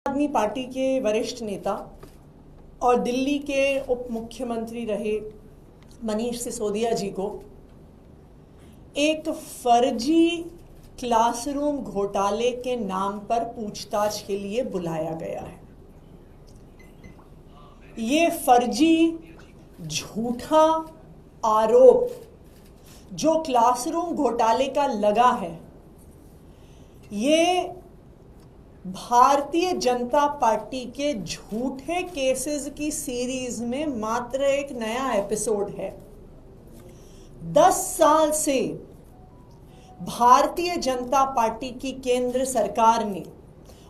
आदमी पार्टी के वरिष्ठ नेता और दिल्ली के उप मुख्यमंत्री रहे मनीष सिसोदिया जी को एक फर्जी क्लासरूम घोटाले के नाम पर पूछताछ के लिए बुलाया गया है। ये फर्जी झूठा आरोप जो क्लासरूम घोटाले का लगा है, ये भारतीय जनता पार्टी के झूठे केसेस की सीरीज में मात्र एक नया एपिसोड है। 10 साल से भारतीय जनता पार्टी की केंद्र सरकार ने,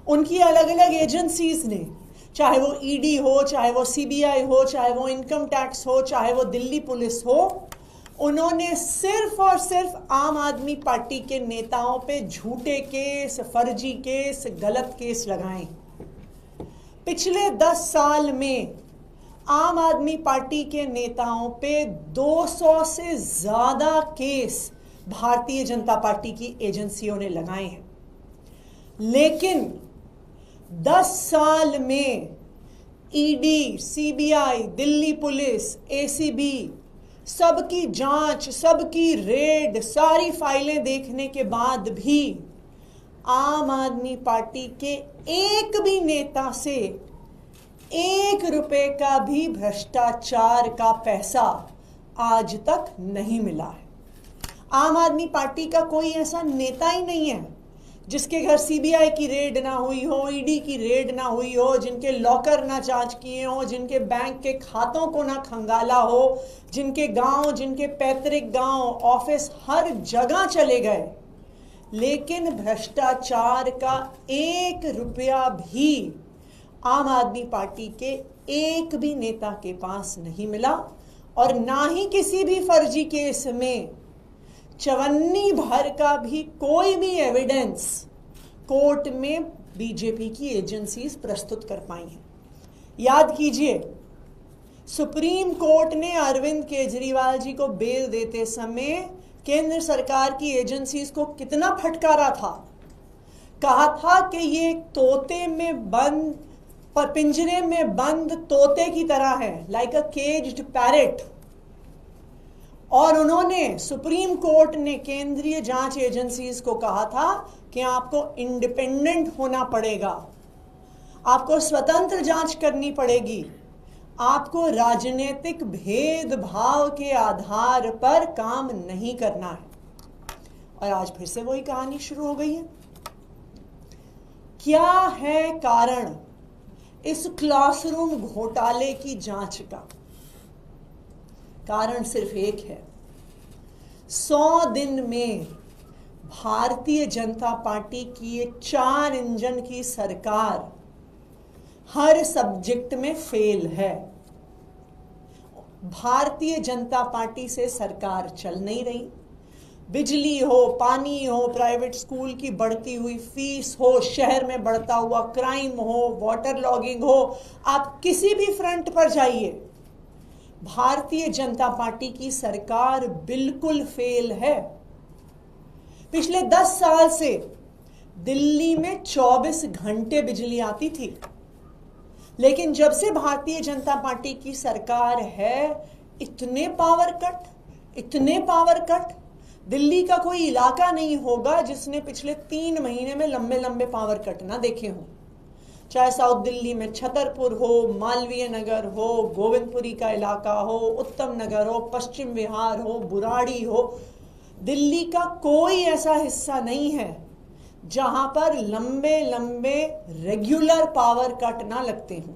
उनकी अलग अलग एजेंसीज ने, चाहे वो ईडी हो, चाहे वो सीबीआई हो, चाहे वो इनकम टैक्स हो, चाहे वो दिल्ली पुलिस हो, उन्होंने सिर्फ और सिर्फ आम आदमी पार्टी के नेताओं पे झूठे केस, फर्जी केस, गलत केस लगाए। पिछले 10 साल में आम आदमी पार्टी के नेताओं पे 200 से ज्यादा केस भारतीय जनता पार्टी की एजेंसियों ने लगाए हैं। लेकिन 10 साल में ED, CBI, Delhi police, ACB, सबकी जांच, सबकी रेड, सारी फाइलें देखने के बाद भी आम आदमी पार्टी के एक भी नेता से 1 रुपए का भी भ्रष्टाचार का पैसा आज तक नहीं मिला है। आम आदमी पार्टी का कोई ऐसा नेता ही नहीं है जिसके घर सीबीआई की रेड ना हुई हो, ईडी की रेड ना हुई हो, जिनके लॉकर ना जांच किए हो, जिनके बैंक के खातों को ना खंगाला हो, जिनके गांव, जिनके पैतृक गांव, ऑफिस, हर जगह चले गए, लेकिन भ्रष्टाचार का 1 रुपया भी आम आदमी पार्टी के एक भी नेता के पास नहीं मिला। और ना ही किसी भी फर्जी केस में चवन्नी भर का भी कोई भी एविडेंस कोर्ट में बीजेपी की एजेंसीज प्रस्तुत कर पाई हैं। याद कीजिए, सुप्रीम कोर्ट ने अरविंद केजरीवाल जी को बेल देते समय केंद्र सरकार की एजेंसीज को कितना फटकारा था। कहा था कि ये तोते में बंद, पर पिंजरे में बंद तोते की तरह है, लाइक अ केज्ड पैरेट। और उन्होंने, सुप्रीम कोर्ट ने केंद्रीय जांच एजेंसीज को कहा था कि आपको इंडिपेंडेंट होना पड़ेगा, आपको स्वतंत्र जांच करनी पड़ेगी, आपको राजनीतिक भेदभाव के आधार पर काम नहीं करना है। और आज फिर से वही कहानी शुरू हो गई है। क्या है कारण इस क्लासरूम घोटाले की जांच का? कारण सिर्फ एक है। 100 दिन में भारतीय जनता पार्टी की 4 इंजन की सरकार हर सब्जेक्ट में फेल है। भारतीय जनता पार्टी से सरकार चल नहीं रही। बिजली हो, पानी हो, प्राइवेट स्कूल की बढ़ती हुई फीस हो, शहर में बढ़ता हुआ क्राइम हो, वाटर लॉगिंग हो, आप किसी भी फ्रंट पर जाइए, भारतीय जनता पार्टी की सरकार बिल्कुल फेल है। पिछले 10 साल से दिल्ली में 24 घंटे बिजली आती थी, लेकिन जब से भारतीय जनता पार्टी की सरकार है, इतने पावर कट, दिल्ली का कोई इलाका नहीं होगा जिसने पिछले 3 महीने में लंबे लंबे पावर कट ना देखे हों। चाहे साउथ दिल्ली में छतरपुर हो, मालवीय नगर हो, गोविंदपुरी का इलाका हो, उत्तम नगर हो, पश्चिम विहार हो, बुराड़ी हो, दिल्ली का कोई ऐसा हिस्सा नहीं है जहां पर लंबे लंबे रेगुलर पावर कट ना लगते हों।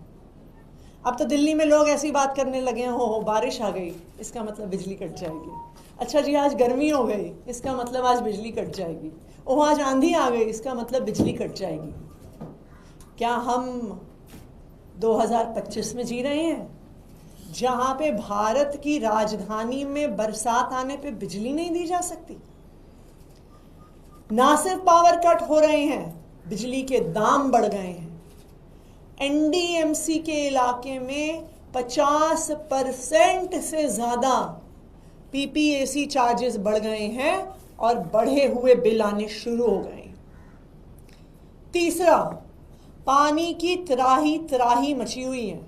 अब तो दिल्ली में लोग ऐसी बात करने लगे हो बारिश आ गई, इसका मतलब बिजली कट जाएगी। अच्छा जी, आज गर्मी हो गई, इसका मतलब आज बिजली कट जाएगी। ओह, आज आंधी आ गई, इसका मतलब बिजली कट जाएगी। क्या हम 2025 में जी रहे हैं जहां पे भारत की राजधानी में बरसात आने पे बिजली नहीं दी जा सकती? ना सिर्फ पावर कट हो रहे हैं, बिजली के दाम बढ़ गए हैं। एनडीएमसी के इलाके में 50% से ज्यादा पीपीएसी चार्जेस बढ़ गए हैं और बढ़े हुए बिल आने शुरू हो गए। तीसरा, पानी की त्राही त्राही मची हुई है।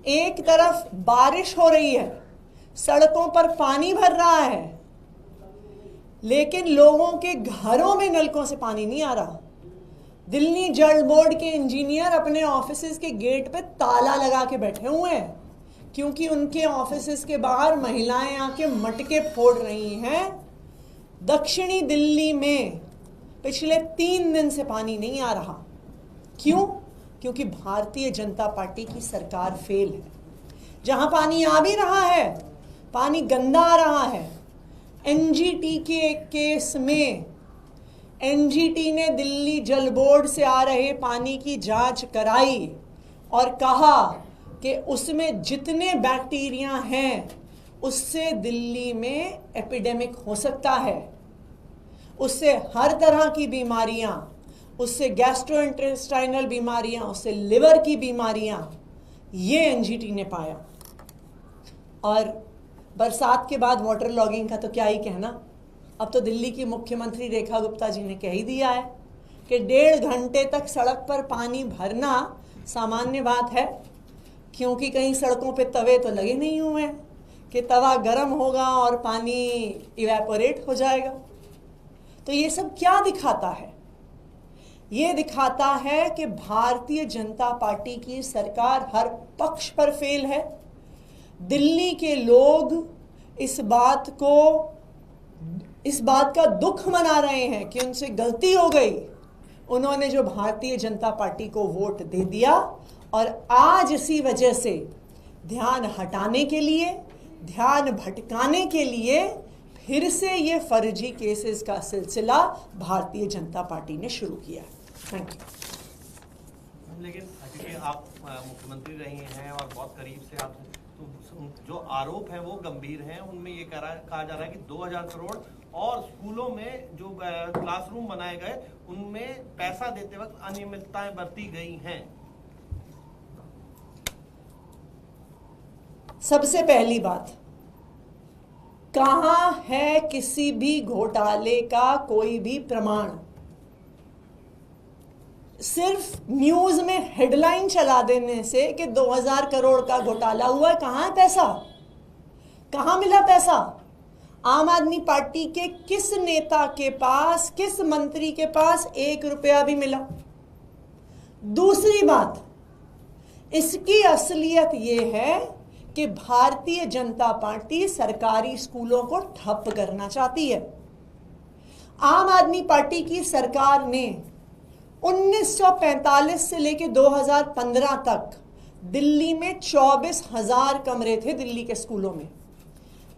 एक तरफ बारिश हो रही है, सड़कों पर पानी भर रहा है, लेकिन लोगों के घरों में नलकों से पानी नहीं आ रहा। दिल्ली जल बोर्ड के इंजीनियर अपने ऑफिसेज के गेट पे ताला लगा के बैठे हुए हैं, क्योंकि उनके ऑफिसेज के बाहर महिलाएं आके मटके फोड़ रही हैं। दक्षिणी दिल्ली में पिछले 3 दिन से पानी नहीं आ रहा। क्यों? क्योंकि भारतीय जनता पार्टी की सरकार फेल है। जहां पानी आ भी रहा है, पानी गंदा आ रहा है। एनजीटी के एक केस में एनजीटी ने दिल्ली जल बोर्ड से आ रहे पानी की जांच कराई और कहा कि उसमें जितने बैक्टीरिया हैं उससे दिल्ली में एपिडेमिक हो सकता है, उससे हर तरह की बीमारियां, उससे गैस्ट्रोइंटेस्टाइनल बीमारियां, उससे लिवर की बीमारियां, ये एनजीटी ने पाया। और बरसात के बाद वाटर लॉगिंग का तो क्या ही कहना। अब तो दिल्ली की मुख्यमंत्री रेखा गुप्ता जी ने कह ही दिया है कि 1.5 घंटे तक सड़क पर पानी भरना सामान्य बात है, क्योंकि कहीं सड़कों पे तवे तो लगे नहीं हुए हैं कि तवा गर्म होगा और पानी इवेपोरेट हो जाएगा। तो ये सब क्या दिखाता है? ये दिखाता है कि भारतीय जनता पार्टी की सरकार हर पक्ष पर फेल है। दिल्ली के लोग इस बात का दुख मना रहे हैं कि उनसे गलती हो गई, उन्होंने जो भारतीय जनता पार्टी को वोट दे दिया, और आज इसी वजह से ध्यान हटाने के लिए, ध्यान भटकाने के लिए फिर से ये फर्जी केसेस का सिलसिला भारतीय जनता पार्टी ने शुरू किया। Thank you. लेकिन क्योंकि आप मुख्यमंत्री रही हैं और बहुत करीब से आप, तो जो आरोप है वो गंभीर हैं। उनमें ये कहा जा रहा है कि 2000 करोड़ और स्कूलों में जो क्लासरूम बनाए गए उनमें पैसा देते वक्त अनियमितताएं बरती गई हैं। सबसे पहली बात, कहां है किसी भी घोटाले का कोई भी प्रमाण? सिर्फ न्यूज में हेडलाइन चला देने से कि 2000 करोड़ का घोटाला हुआ, कहां है पैसा? कहां मिला पैसा? आम आदमी पार्टी के किस नेता के पास, किस मंत्री के पास 1 रुपया भी मिला? दूसरी बात, इसकी असलियत यह है कि भारतीय जनता पार्टी सरकारी स्कूलों को ठप करना चाहती है। आम आदमी पार्टी की सरकार ने 1945 से लेकर 2015 तक दिल्ली में 24,000 कमरे थे दिल्ली के स्कूलों में।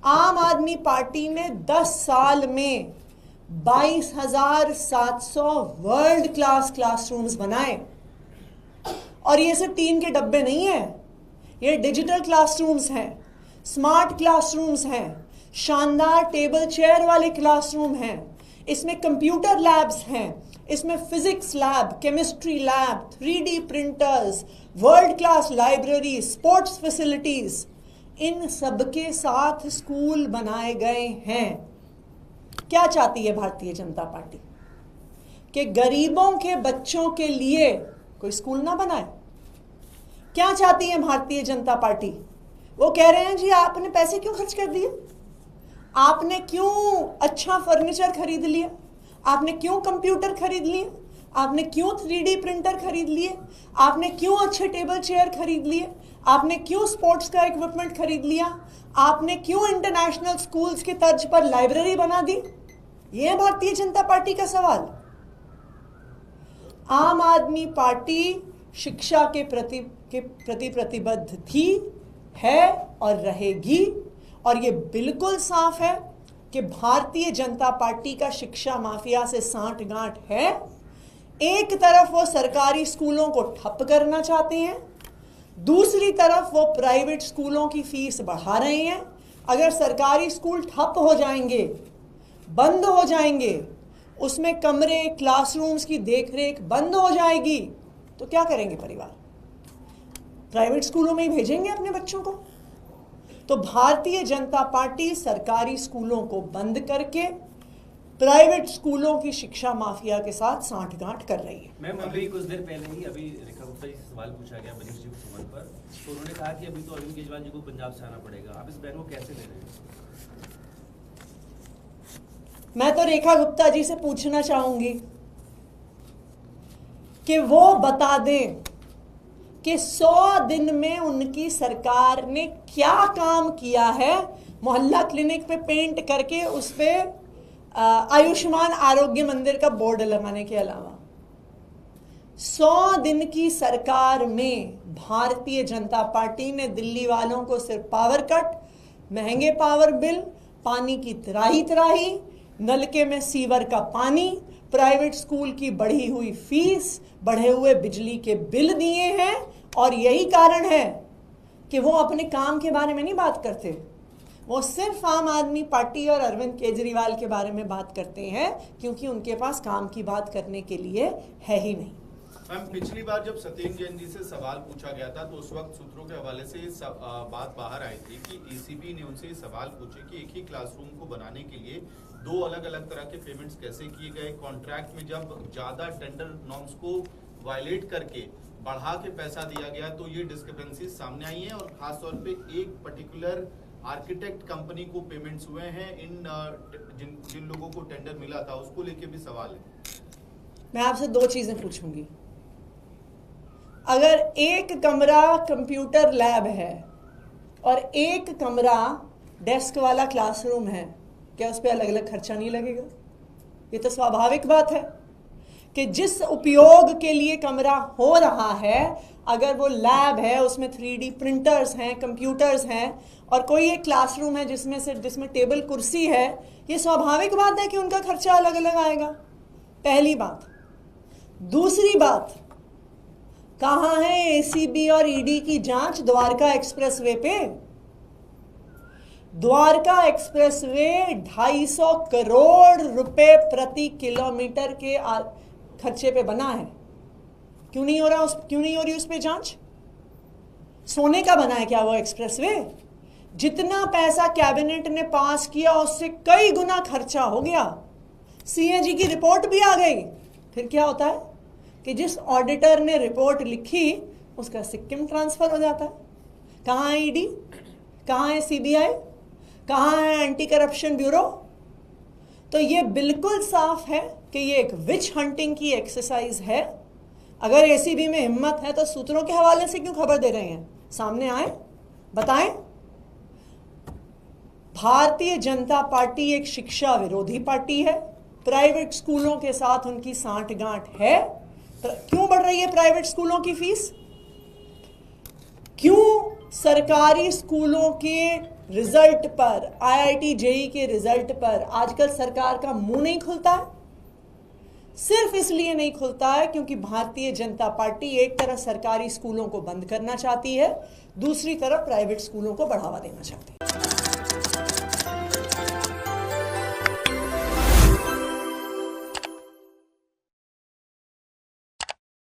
आम आदमी पार्टी ने 10 साल में 22,700 वर्ल्ड क्लास क्लासरूम्स बनाए। और ये सिर्फ टीन के डब्बे नहीं है, ये डिजिटल क्लासरूम्स हैं, स्मार्ट क्लासरूम्स हैं, शानदार टेबल चेयर वाले क्लासरूम हैं, इसमें कंप्यूटर लैब्स हैं, इसमें physics lab, chemistry lab, 3D printers, world class library, sports facilities, इन सबके साथ स्कूल बनाए गए हैं। क्या चाहती है भारतीय जनता पार्टी? कि गरीबों के बच्चों के लिए कोई स्कूल ना बनाए? क्या चाहती है भारतीय जनता पार्टी? वो कह रहे हैं जी आपने पैसे क्यों खर्च कर दिए, आपने क्यों अच्छा फर्नीचर खरीद लिया, आपने क्यों कंप्यूटर खरीद लिए, आपने क्यों 3D प्रिंटर खरीद लिए, आपने क्यों अच्छे टेबल चेयर खरीद लिए, आपने क्यों स्पोर्ट्स का इक्विपमेंट खरीद लिया, आपने क्यों इंटरनेशनल स्कूल्स के तर्ज पर लाइब्रेरी बना दी? ये है भारतीय जनता पार्टी का सवाल। आम आदमी पार्टी शिक्षा के प्रति प्रतिबद्ध थी, है और रहेगी। और ये बिल्कुल साफ है कि भारतीय जनता पार्टी का शिक्षा माफिया से सांठगांठ है। एक तरफ वो सरकारी स्कूलों को ठप करना चाहते हैं, दूसरी तरफ वो प्राइवेट स्कूलों की फीस बढ़ा रहे हैं। अगर सरकारी स्कूल ठप हो जाएंगे, बंद हो जाएंगे, उसमें कमरे, क्लासरूम्स की देखरेख बंद हो जाएगी, तो क्या करेंगे परिवार? प्राइवेट स्कूलों में ही भेजेंगे अपने बच्चों को। तो भारतीय जनता पार्टी सरकारी स्कूलों को बंद करके प्राइवेट स्कूलों की शिक्षा माफिया के साथ सांठगांठ कर रही है। मैम, अभी कुछ देर पहले ही अभी रेखा गुप्ता जी से सवाल पूछा गया मनीष जी सुमन पर, तो उन्होंने कहा कि अभी तो अरविंद केजरीवाल जी को पंजाब से आना पड़ेगा। आप इस बयान को कैसे ले रहे हैं? मैं तो रेखा गुप्ता जी से पूछना चाहूंगी कि वो बता दें कि 100 दिन में उनकी सरकार ने क्या काम किया है मोहल्ला क्लिनिक पे पेंट करके उस पे आयुष्मान आरोग्य मंदिर का बोर्ड लगाने के अलावा। 100 दिन की सरकार में भारतीय जनता पार्टी ने दिल्ली वालों को सिर्फ पावर कट, महंगे पावर बिल, पानी की त्राही त्राही, नलके में सीवर का पानी, प्राइवेट स्कूल की बढ़ी हुई फीस, बढ़े हुए बिजली के बिल दिए हैं। और यही कारण है कि वो अपने काम के बारे में नहीं बात करते, वो सिर्फ आम आदमी पार्टी और अरविंद केजरीवाल के बारे में बात करते हैं, क्योंकि उनके पास काम की बात करने के लिए है ही नहीं। मैम, पिछली बार जब सत्येंद्र जैन जी से सवाल पूछा गया था तो उस वक्त सूत्रों के हवाले से बात बाहर आई थी कि एसीबी ने उनसे सवाल पूछे कि एक ही क्लासरूम को बनाने के लिए 2 अलग अलग तरह के पेमेंट्स कैसे किए गए, कॉन्ट्रैक्ट में जब ज्यादा टेंडर नॉर्म्स को वायलेट करके बढ़ा के पैसा दिया गया तो ये डिस्क्रिपेंसी सामने आई है। और खासतौर पे एक पर्टिकुलर आर्किटेक्ट कंपनी को पेमेंट्स हुए हैं, जिन लोगों को टेंडर मिला था उसको लेके भी सवाल है। मैं आपसे 2 चीजें पूछूंगी। अगर एक कमरा कंप्यूटर लैब है और एक कमरा डेस्क वाला क्लासरूम है, क्या उस पर अलग अलग खर्चा नहीं लगेगा? ये तो स्वाभाविक बात है कि जिस उपयोग के लिए कमरा हो रहा है, अगर वो लैब है, उसमें 3D प्रिंटर्स हैं, कंप्यूटर्स हैं, और कोई एक क्लासरूम है जिसमें टेबल कुर्सी है, ये स्वाभाविक बात है कि उनका खर्चा अलग अलग आएगा। पहली बात। दूसरी बात, कहाँ है एसीबी और ईडी की जांच द्वारका एक्सप्रेसवे पे? द्वारका एक्सप्रेसवे 250 करोड़ रुपए प्रति किलोमीटर के खर्चे पे बना है। क्यों नहीं हो रही उस पे जांच? सोने का बना है क्या वो एक्सप्रेसवे? जितना पैसा कैबिनेट ने पास किया उससे कई गुना खर्चा हो गया। सीएजी की रिपोर्ट भी आ गई। फिर क्या होता है कि जिस ऑडिटर ने रिपोर्ट लिखी उसका सिक्किम ट्रांसफर हो जाता है। कहाँ है ईडी? कहाँ है सीबीआई? कहाँ है एंटी करप्शन ब्यूरो? तो ये बिल्कुल साफ है कि ये एक विच हंटिंग की एक्सरसाइज है। अगर एसीबी में हिम्मत है तो सूत्रों के हवाले से क्यों खबर दे रहे हैं? सामने आए, बताएं। भारतीय जनता पार्टी एक शिक्षा विरोधी पार्टी है। प्राइवेट स्कूलों के साथ उनकी सांठगांठ है। क्यों बढ़ रही है प्राइवेट स्कूलों की फीस? क्यों सरकारी स्कूलों के रिजल्ट पर, आईआईटी जेईई के रिजल्ट पर आजकल सरकार का मुंह नहीं खुलता है? सिर्फ इसलिए नहीं खुलता है क्योंकि भारतीय जनता पार्टी एक तरफ सरकारी स्कूलों को बंद करना चाहती है, दूसरी तरफ प्राइवेट स्कूलों को बढ़ावा देना चाहती है।